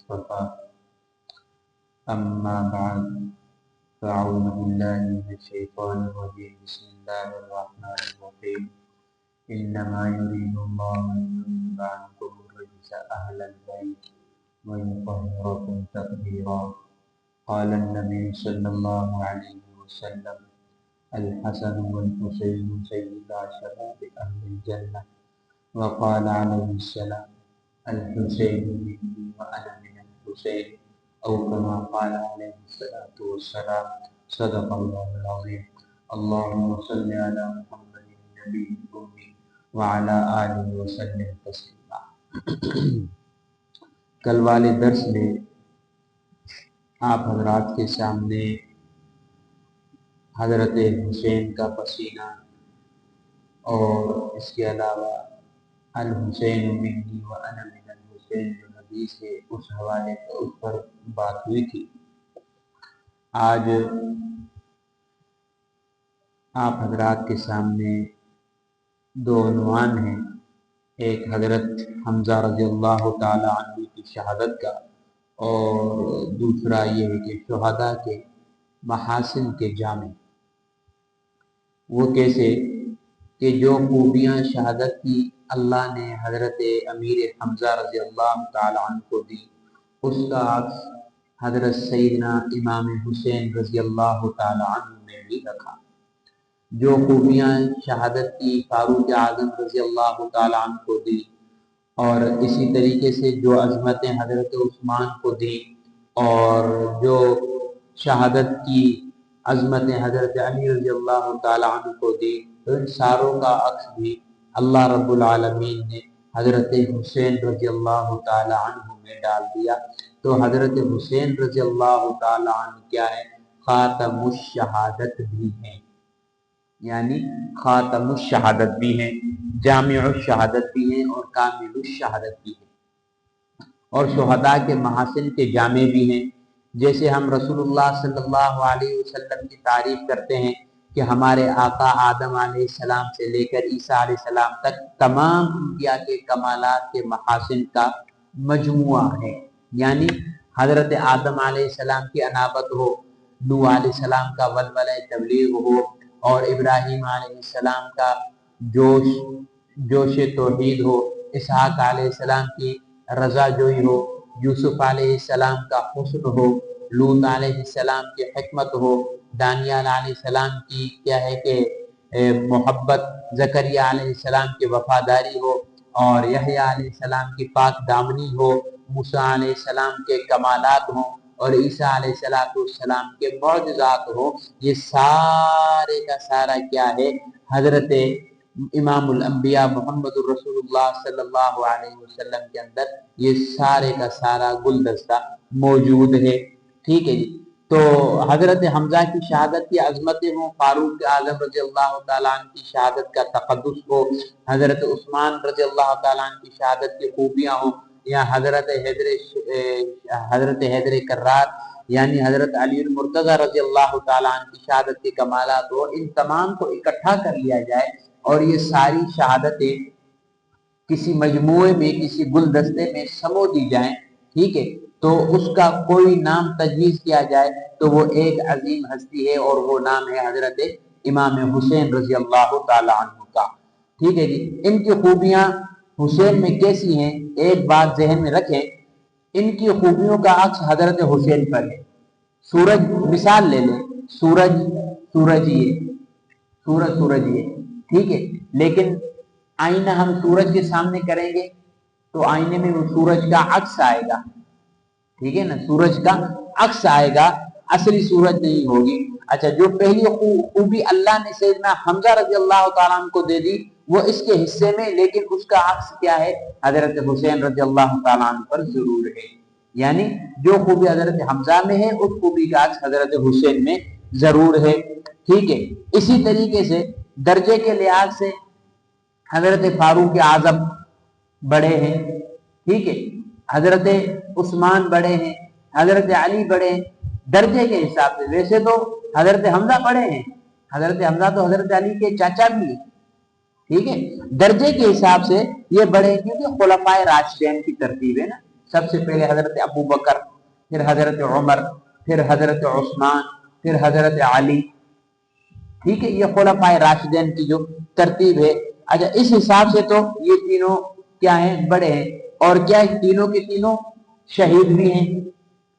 المصطفى أما بعد فأعوذ بالله من الشيطان الرجيم بسم الله الرحمن الرحيم إنما يريد الله أن يذهب عنكم الرجس أهل البيت ويطهركم تطهيرا قال النبي صلى الله عليه وسلم الحسن والحسين سيدا شباب أهل الجنة وقال عليه السلام الحسين مني وأنا من الحسين أو كما قال عليه الصلاة والسلام صدق الله العظيم اللهم صل على محمد النبي الأمي وعلى آله وسلم تسليما. کل والے درس میں آپ حضرات کے سامنے حضرت حسین کا پسینہ اور اس کے علاوہ الحسین منی و انا من الحسین جو حدیث ہے اس حوالے اس پر بات ہوئی تھی. آج آپ حضرات کے سامنے دو عنوان ہیں، ایک حضرت حمزہ رضی اللہ تعالی عنہ کی شہادت کا اور دوسرا یہ ہے کہ شہداء کے محاسن کے جامع. وہ کیسے کہ جو خوبیاں شہادت کی اللہ نے حضرت امیر حمزہ رضی اللہ تعالی عنہ کو دی، اس کا عکس حضرت سیدنا امام حسین رضی اللہ تعالی عنہ نے بھی رکھا. جو خوبیاں شہادت کی فاروق اعظم رضی اللہ تعالی عنہ کو دی اور اسی طریقے سے جو عظمتیں حضرت عثمان کو دی اور جو شہادت کی عظمتیں حضرت علی رضی اللہ تعالی عنہ کو دی، تو ان ساروں کا عکس بھی اللہ رب العالمین نے حضرت حسین رضی اللہ تعالی عنہ میں ڈال دیا. تو حضرت حسین رضی اللہ تعالی عنہ کیا ہے؟ خاتم الشہادت بھی ہیں، یعنی خاتم الشہادت بھی ہیں، جامع الشہادت بھی ہیں اور کامل الشہادت بھی ہیں، اور شہداء کے محاسن کے جامع بھی ہیں. جیسے ہم رسول اللہ صلی اللہ علیہ وسلم کی تعریف کرتے ہیں کہ ہمارے آقا آدم علیہ السلام سے لے کر عیسیٰ علیہ السلام تک تمام انبیاء کے کمالات کے محاسن کا مجموعہ ہے. یعنی حضرت آدم علیہ السلام کی انابت ہو، نوح علیہ السلام کا ولولہ تبلیغ ہو، اور ابراہیم علیہ السلام کا جوش توحید ہو، اسحاق علیہ السلام کی رضا جوئی ہو، یوسف علیہ السلام کا حسن ہو، لوط علیہ السلام کی حکمت ہو، دانیال علیہ السلام کی کیا ہے کہ محبت، زکریا علیہ السلام کی وفاداری ہو، اور یحییٰ علیہ السلام کی پاک دامنی ہو، موسیٰ علیہ السلام کے کمالات ہوں، اور عیسیٰ علیہ السلام کے معجزات ہوں. یہ سارے کا سارا کیا ہے؟ حضرت امام الانبیاء محمد الرسول اللہ صلی اللہ علیہ وسلم کے اندر یہ سارے کا سارا گلدستہ موجود ہے. ٹھیک ہے جی. تو حضرت حمزہ کی شہادت کی عظمتیں ہوں، فاروق اعظم رضی اللہ تعالیٰ عنہ کی شہادت کا تقدس ہو، حضرت عثمان رضی اللہ تعالیٰ عنہ کی شہادت کی خوبیاں ہوں، یا حضرت حیدر کرار یعنی حضرت علی المرتضی رضی اللہ تعالیٰ عنہ کی شہادت کے کمالات ہو، ان تمام کو اکٹھا کر لیا جائے اور یہ ساری شہادتیں کسی مجموعے میں، کسی گلدستے میں سمو دی جائیں، ٹھیک ہے، تو اس کا کوئی نام تجویز کیا جائے تو وہ ایک عظیم ہستی ہے اور وہ نام ہے حضرت امام حسین رضی اللہ تعالی عنہ کا. ٹھیک ہے جی. ان کی خوبیاں حسین میں کیسی ہیں؟ ایک بات ذہن میں رکھیں، ان کی خوبیوں کا عکس حضرت حسین پر ہے. سورج مثال لے لیں، سورج یہ ٹھیک ہے، لیکن آئینہ ہم سورج کے سامنے کریں گے تو آئینے میں وہ سورج کا عکس آئے گا. ٹھیک ہے نا، سورج کا عکس آئے گا، اصلی سورج نہیں ہوگی. اچھا، جو پہلی خوبی اللہ نے سیدنا حمزہ رضی اللہ تعالیٰ عنہ کو دے دی وہ اس کے حصے میں، لیکن اس کا عکس کیا ہے؟ حضرت حسین رضی اللہ تعالیٰ عنہ پر ضرور ہے. یعنی جو خوبی حضرت حمزہ میں ہے اس خوبی کا عکس حضرت حسین میں ضرور ہے. ٹھیک ہے. اسی طریقے سے درجے کے لحاظ سے حضرت فاروق اعظم بڑے ہیں، ٹھیک ہے، حضرت عثمان بڑے ہیں، حضرت علی بڑے ہیں درجے کے حساب سے. ویسے تو حضرت حمزہ بڑے ہیں، حضرت حمزہ تو حضرت علی کے چاچا بھی ہیں، ٹھیک ہے. درجے کے حساب سے یہ بڑے ہیں کیونکہ خلفائے راشدین کی ترتیب ہے نا. سب سے پہلے حضرت ابو بکر، پھر حضرت عمر، پھر حضرت عثمان، پھر حضرت علی، ٹھیک ہے، یہ خلفائے راشدین کی جو ترتیب ہے۔ اچھا اس حساب سے تو یہ تینوں کیا ہیں، بڑے ہیں، اور کیا تینوں کے تینوں شہید بھی ہیں،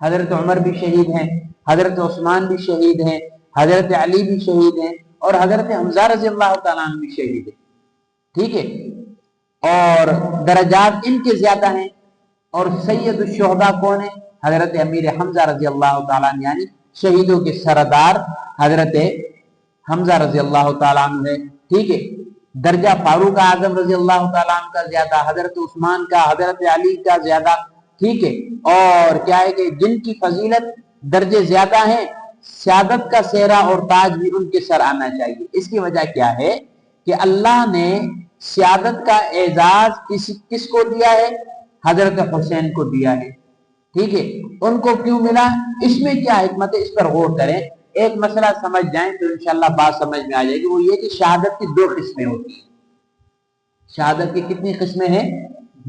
حضرت عمر بھی شہید ہیں، حضرت عثمان بھی شہید ہیں، حضرت علی بھی شہید ہیں، اور حضرت حمزہ رضی اللہ تعالیٰ عنہ بھی شہید ہیں، ٹھیک ہے، اور درجات ان کے زیادہ ہیں۔ اور سید الشہداء کون ہے؟ حضرت امیر حمزہ رضی اللہ تعالیٰ عنہ، یعنی شہیدوں کے سردار حضرت حمزہ رضی اللہ تعالیٰ عنہ ہے، ٹھیک ہے۔ درجہ فاروق اعظم رضی اللہ تعالیٰ عنہ کا زیادہ، حضرت عثمان کا، حضرت علی کا زیادہ، ٹھیک ہے۔ اور کیا ہے کہ جن کی فضیلت درجے زیادہ ہیں، سیادت کا سہرا اور تاج بھی ان کے سر آنا چاہیے۔ اس کی وجہ کیا ہے کہ اللہ نے سیادت کا اعزاز کس کو دیا ہے؟ حضرت حسین کو دیا ہے، ٹھیک ہے۔ ان کو کیوں ملا؟ اس میں کیا حکمت ہے، اس پر غور کریں۔ ایک مسئلہ سمجھ جائیں تو انشاءاللہ بات سمجھ میں آ جائے گی، وہ یہ کہ شہادت کی دو قسمیں ہوتی ہیں۔ شہادت کی کتنی قسمیں ہیں؟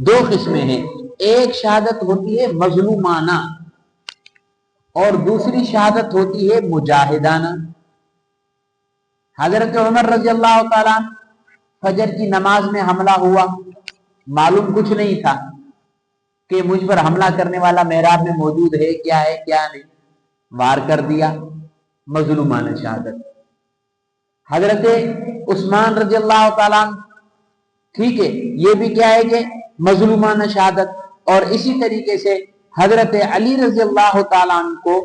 دو قسمیں ہیں۔ ایک شہادت ہوتی ہے مظلومانہ، اور دوسری شہادت ہوتی ہے مجاہدانہ۔ حضرت عمر رضی اللہ تعالیٰ فجر کی نماز میں حملہ ہوا، معلوم کچھ نہیں تھا کہ مجھ پر حملہ کرنے والا محراب میں موجود ہے کیا نہیں، وار کر دیا، مظلومانہ شہادت۔ حضرت عثمان رضی اللہ تعالیٰ ٹھیک ہے، یہ بھی کیا ہے کہ مظلومانہ شہادت۔ اور اسی طریقے سے حضرت علی رضی اللہ تعالیٰ عنہ کو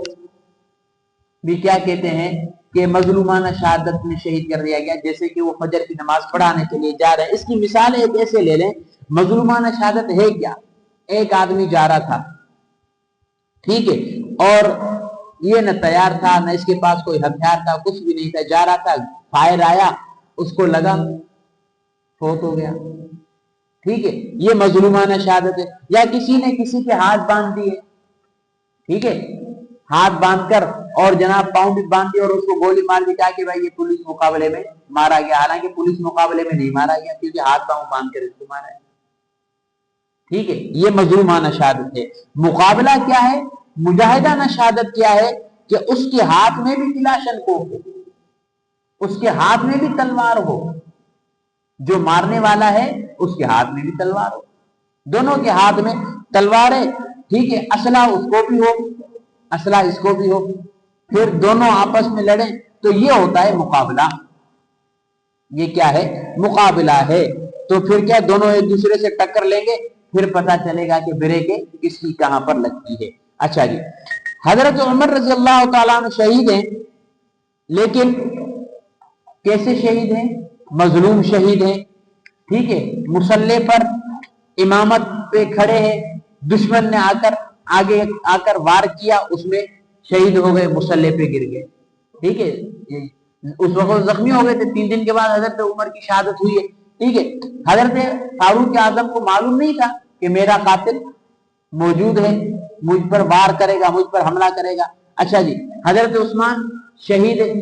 بھی کیا کہتے ہیں کہ مظلومانہ شہادت میں شہید کر دیا گیا، جیسے کہ وہ فجر کی نماز پڑھانے کے لیے جا رہے ہیں۔ اس کی مثال ایک ایسے لے لیں، مظلومانہ شہادت ہے کیا؟ ایک آدمی جا رہا تھا، ٹھیک ہے، اور یہ نہ تیار تھا، نہ اس کے پاس کوئی ہتھیار تھا، کچھ بھی نہیں تھا، جا رہا تھا، فائر آیا، اس کو لگا، فوت ہو گیا، ٹھیک ہے، یہ مظلومانہ شہادت ہے۔ یا کسی نے کسی کے ہاتھ باندھ دیے، ٹھیک ہے، ہاتھ باندھ کر اور جناب پاؤں بھی باندھ دی اور اس کو گولی مار دی، کہا کہ بھائی یہ پولیس مقابلے میں مارا گیا، حالانکہ پولیس مقابلے میں نہیں مارا گیا، کیونکہ ہاتھ پاؤں باندھ کر اس کو مارا ہے، ٹھیک ہے، یہ مظلومانہ شہادت ہے۔ مقابلہ کیا ہے؟ مجاہدانہ شہادت کیا ہے کہ اس کے ہاتھ میں بھی کلاشن کو ہو، اس کے ہاتھ میں بھی تلوار ہو، جو مارنے والا ہے اس کے ہاتھ میں بھی تلوار ہو، دونوں کے ہاتھ میں تلوار ہے، ٹھیک ہے، اسلحہ اس کو بھی ہو، اسلحہ اس کو بھی ہو، پھر دونوں آپس میں لڑیں، تو یہ ہوتا ہے مقابلہ۔ یہ کیا ہے؟ مقابلہ ہے۔ تو پھر کیا دونوں ایک دوسرے سے ٹکر لیں گے، پھر پتا چلے گا کہ بریکیں کس کی کہاں پر لگتی ہے۔ اچھا جی، حضرت عمر رضی اللہ تعالیٰ عنہ شہید ہیں، لیکن کیسے شہید ہیں؟ مظلوم شہید ہیں، ٹھیک ہے، مسلح پر امامت پہ کھڑے ہیں، دشمن نے آگے آ کر وار کیا، اس میں شہید ہو گئے، مسلح پہ گر گئے، ٹھیک ہے، اس وقت زخمی ہو گئے تھے۔ 3 دن کے بعد حضرت عمر کی شہادت ہوئی ہے، ٹھیک ہے۔ حضرت فاروق اعظم کو معلوم نہیں تھا کہ میرا قاتل موجود ہے، مجھ پر وار کرے گا، مجھ پر حملہ کرے گا۔ اچھا جی، حضرت عثمان شہید ہے،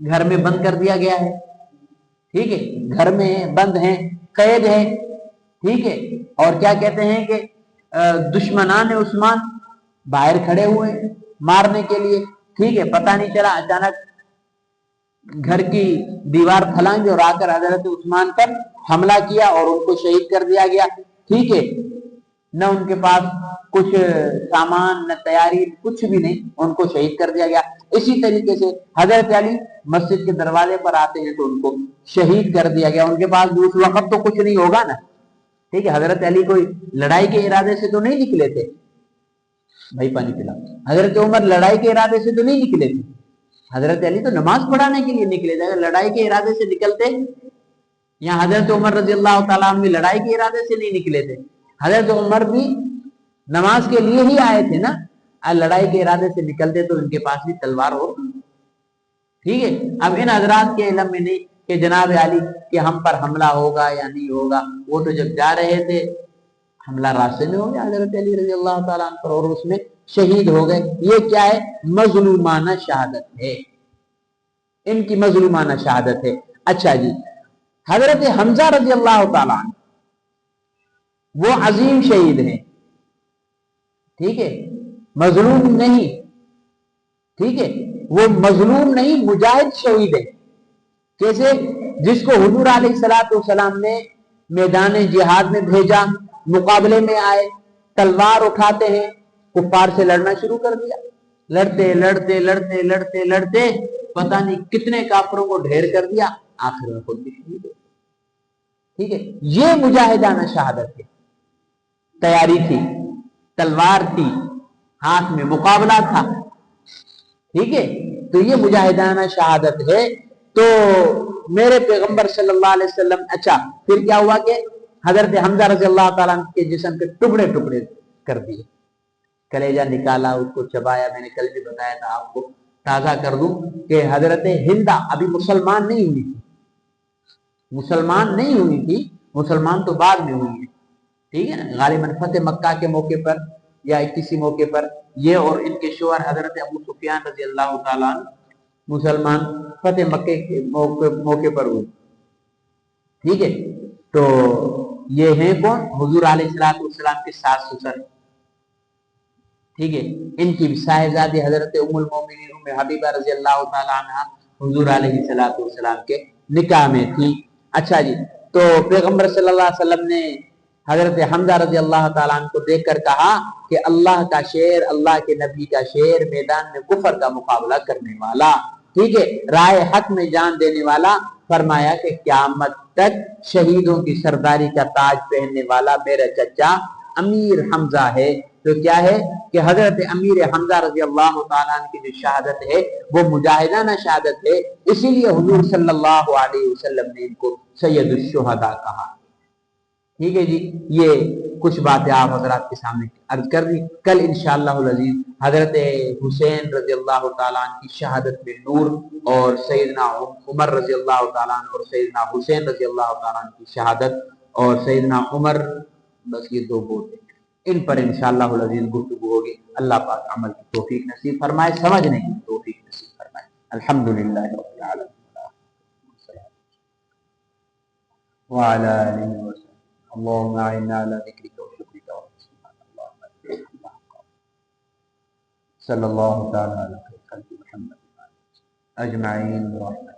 گھر میں بند کر دیا گیا ہے، ٹھیک ہے، گھر میں بند ہیں، قید ہیں، ٹھیک ہے، اور کیا کہتے ہیں کہ دشمنان عثمان باہر کھڑے ہوئے مارنے کے لیے، ٹھیک ہے، پتہ نہیں چلا، اچانک گھر کی دیوار پھلانگی اور آ کر حضرت عثمان پر حملہ کیا اور ان کو شہید کر دیا گیا، ٹھیک ہے، نہ ان کے پاس کچھ سامان، نہ تیاری، کچھ بھی نہیں، ان کو شہید کر دیا گیا۔ اسی طریقے سے حضرت علی مسجد کے دروازے پر آتے ہیں تو ان کو شہید کر دیا گیا، ان کے پاس اس وقت تو کچھ نہیں ہوگا نا، ٹھیک ہے، حضرت علی کوئی لڑائی کے ارادے سے تو نہیں نکلے تھے، بھائی پانی پلا، حضرت عمر لڑائی کے ارادے سے تو نہیں نکلے تھے، حضرت علی تو نماز پڑھانے کے لیے نکلے تھے، اگر لڑائی کے ارادے سے نکلتے، یا حضرت عمر رضی اللہ تعالیٰ عنہ لڑائی کے ارادے سے نہیں نکلے تھے، حضرت عمر بھی نماز کے لیے ہی آئے تھے نا، لڑائی کے ارادے سے نکلتے تو ان کے پاس بھی تلوار ہو، ٹھیک ہے۔ اب ان حضرات کے علم میں نہیں کہ جناب علی کہ ہم پر حملہ ہوگا یا نہیں ہوگا، وہ تو جب جا رہے تھے حملہ راستے میں ہو گیا حضرت علی رضی اللہ تعالیٰ عنہ پر، اور اس میں شہید ہو گئے۔ یہ کیا ہے؟ مظلومانہ شہادت ہے، ان کی مظلومانہ شہادت ہے۔ اچھا جی، حضرت حمزہ رضی اللہ تعالیٰ عنہ وہ عظیم شہید ہیں، ٹھیک ہے، مظلوم نہیں، ٹھیک ہے، وہ مظلوم نہیں، مجاہد شہید ہے. کیسے؟ جس کو حضور علیہ الصلوۃ والسلام نے میدان جہاد میں بھیجا، مقابلے میں آئے، تلوار اٹھاتے ہیں، کفار سے لڑنا شروع کر دیا، لڑتے لڑتے لڑتے لڑتے لڑتے پتہ نہیں کتنے کافروں کو ڈھیر کر دیا، آخر میں خود بھی شہید ہو. ٹھیک ہے، یہ مجاہدانہ شہادت ہے. تیاری تھی، تلوار تھی، ہاتھ میں مقابلہ تھا. ٹھیک ہے، تو یہ مجاہدانہ شہادت ہے. تو میرے پیغمبر صلی اللہ علیہ وسلم، اچھا پھر کیا ہوا کہ حضرت حمزہ رضی اللہ تعالیٰ عنہ کے جسم کے ٹکڑے ٹکڑے کر دیے، کلیجہ نکالا، اس کو چبایا. میں نے کل بھی بتایا تھا آپ کو، تازہ کر دوں کہ حضرت ہندہ ابھی مسلمان نہیں ہوئی تھی، مسلمان نہیں ہوئی تھی، مسلمان تو بعد میں ہوئی ہے. ٹھیک ہے نا، غالباً فتح مکہ کے موقع پر یا کسی موقع پر یہ اور ان کے شوہر حضرت ابو سفیان رضی اللہ تعالیٰ عنہ مسلمان فتح مکے کے موقع پر ہوئے. ٹھیک ہے، تو یہ ہیں کون؟ حضور علیہ السلام کے ساس سسر. ٹھیک ہے، ان کی صاحبزادی حضرت ام المومنین ام حبیبہ رضی اللہ تعالیٰ عنہ حضور علیہ السلام کے نکاح میں تھی. اچھا جی، تو پیغمبر صلی اللہ علیہ وسلم نے حضرت حمزہ رضی اللہ تعالیٰ عنہ کو دیکھ کر کہا کہ اللہ کا شیر، اللہ کے نبی کا شیر، میدان میں کفر کا مقابلہ کرنے والا، ٹھیک ہے، رائے حق میں جان دینے والا. فرمایا کہ قیامت تک شہیدوں کی سرداری کا تاج پہننے والا میرا چچا امیر حمزہ ہے. تو کیا ہے کہ حضرت امیر حمزہ رضی اللہ تعالیٰ عنہ کی جو شہادت ہے وہ مجاہدانہ شہادت ہے. اسی لیے حضور صلی اللہ علیہ وسلم نے ان کو سید الشہداء کہا. ٹھیک ہے جی، یہ کچھ باتیں آپ حضرات کے سامنے عرض کر دی. کل انشاءاللہ العزیز حضرت حسین رضی اللہ تعالیٰ عنہ کی شہادت میں نور، اور سیدنا عمر رضی اللہ تعالیٰ عنہ اور سیدنا حسین رضی اللہ تعالیٰ عنہ کی شہادت، اور سیدنا عمر، بس یہ دو بوت ہیں، ان پر انشاءاللہ العزیز گفتگو ہوگی. اللہ پاک عمل کی توفیق نصیب فرمائے، سمجھنے کی توفیق نصیب فرمائے. الحمدللہ رب العالمین وعلى آله وسلم. اللهم أعنا على ذكرك وشكرك وحسن عبادتك. صلى الله تعالى على خير خلق محمد أجمعين برحمتك.